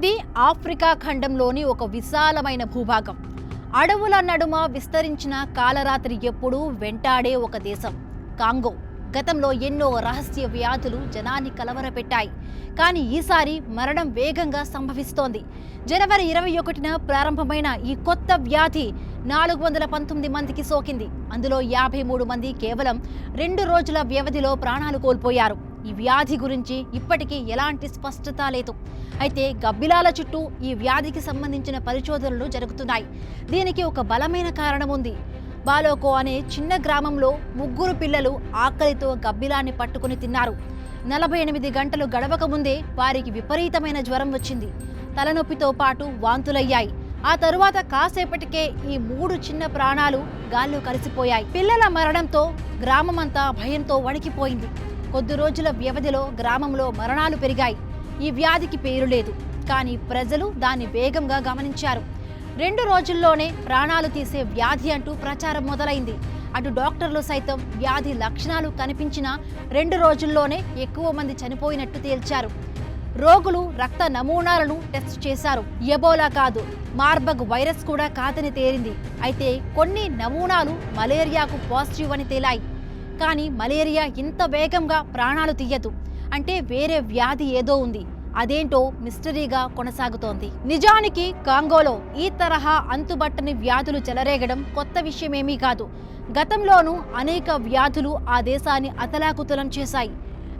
ఇది ఆఫ్రికా ఖండంలోని ఒక విశాలమైన భూభాగం. అడవుల నడుమ విస్తరించిన కాలరాత్రి ఎప్పుడూ వెంటాడే ఒక దేశం కాంగో. గతంలో ఎన్నో రహస్య వ్యాధులు జనాన్ని కలవరపెట్టాయి. కానీ ఈసారి మరణం వేగంగా సంభవిస్తోంది. జనవరి 21న ప్రారంభమైన ఈ కొత్త వ్యాధి 419 మందికి సోకింది. అందులో 53 మంది కేవలం 2 రోజుల వ్యవధిలో ప్రాణాలు కోల్పోయారు. ఈ వ్యాధి గురించి ఇప్పటికీ ఎలాంటి స్పష్టత లేదు. అయితే గబ్బిలాల చుట్టూ ఈ వ్యాధికి సంబంధించిన పరిశోధనలు జరుగుతున్నాయి. దీనికి ఒక బలమైన కారణం ఉంది. బాలోకో అనే చిన్న గ్రామంలో 3 పిల్లలు ఆకలితో గబ్బిలాన్ని పట్టుకుని తిన్నారు. 48 గంటలు గడవక ముందే వారికి విపరీతమైన జ్వరం వచ్చింది. తలనొప్పితో పాటు వాంతులయ్యాయి. ఆ తరువాత కాసేపటికే ఈ 3 చిన్న ప్రాణాలు గాల్లో కలిసిపోయాయి. పిల్లల మరణంతో గ్రామమంతా భయంతో వణికిపోయింది. కొద్ది రోజుల వ్యవధిలో గ్రామంలో మరణాలు పెరిగాయి. ఈ వ్యాధికి పేరు లేదు, కానీ ప్రజలు దాన్ని వేగంగా గమనించారు. 2 రోజుల్లోనే ప్రాణాలు తీసే వ్యాధి అంటూ ప్రచారం మొదలైంది. అటు డాక్టర్లు సైతం వ్యాధి లక్షణాలు కనిపించిన 2 రోజుల్లోనే ఎక్కువ మంది చనిపోయినట్టు తేల్చారు. రోగులు రక్త నమూనాలను టెస్ట్ చేశారు. ఎబోలా కాదు, మార్బర్గ్ వైరస్ కూడా కాదని తేలింది. అయితే కొన్ని నమూనాలు మలేరియాకు పాజిటివ్ అని తేలాయి. కానీ మలేరియా ఇంత వేగంగా ప్రాణాలు తీయదు. అంటే వేరే వ్యాధి ఏదో ఉంది. అదేంటో మిస్టరీగా కొనసాగుతోంది. నిజానికి కాంగోలో ఈ తరహా అంతుబట్టని వ్యాధులు చెలరేగడం కొత్త విషయమేమీ కాదు. గతంలోనూ అనేక వ్యాధులు ఆ దేశాన్ని అతలాకుతలం చేశాయి.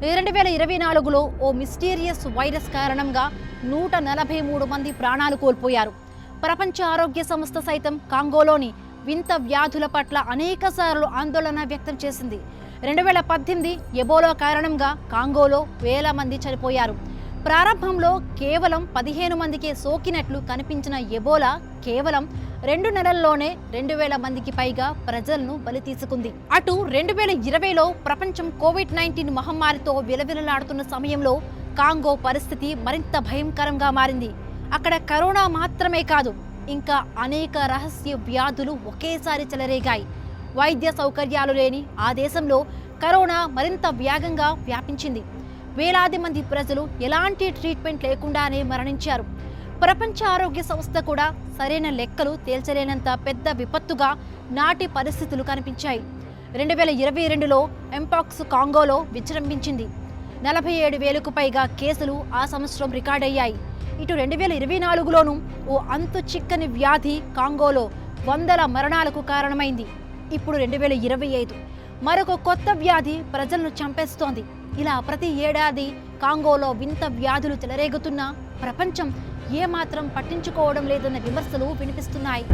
2024లో ఓ మిస్టీరియస్ వైరస్ కారణంగా 143 మంది ప్రాణాలు కోల్పోయారు. ప్రపంచ ఆరోగ్య సంస్థ సైతం కాంగోలోని వింత వ్యాధుల పట్ల అనేకసార్లు ఆందోళన వ్యక్తం చేసింది. 2018 ఎబోలా కారణంగా కాంగోలో వేల మంది చనిపోయారు. ప్రారంభంలో కేవలం 15 మందికే సోకినట్లు కనిపించిన ఎబోలా కేవలం 2 నెలల్లోనే 2000 మందికి పైగా ప్రజలను బలి తీసుకుంది. అటు 2020లో ప్రపంచం కోవిడ్-19 మహమ్మారితో విలవిలలాడుతున్న సమయంలో కాంగో పరిస్థితి మరింత భయంకరంగా మారింది. అక్కడ కరోనా మాత్రమే కాదు, ఇంకా అనేక రహస్య వ్యాధులు ఒకేసారి చెలరేగాయి. వైద్య సౌకర్యాలు లేని ఆ దేశంలో కరోనా మరింత వేగంగా వ్యాపించింది. వేలాది మంది ప్రజలు ఎలాంటి ట్రీట్మెంట్ లేకుండానే మరణించారు. ప్రపంచ ఆరోగ్య సంస్థ కూడా సరైన లెక్కలు తేల్చలేనంత పెద్ద విపత్తుగా నాటి పరిస్థితులు కనిపించాయి. 2022లో ఎంపాక్స్ కాంగోలో విజృంభించింది. 47,000కు పైగా కేసులు ఆ సంవత్సరం రికార్డయ్యాయి. ఇటు 2024లోనూ ఓ అంతు చిక్కని వ్యాధి కాంగోలో వందల మరణాలకు కారణమైంది. ఇప్పుడు 2025 మరొక కొత్త వ్యాధి ప్రజలను చంపేస్తోంది. ఇలా ప్రతి ఏడాది కాంగోలో వింత వ్యాధులు చెలరేగుతున్నా ప్రపంచం ఏమాత్రం పట్టించుకోవడం లేదన్న విమర్శలు వినిపిస్తున్నాయి.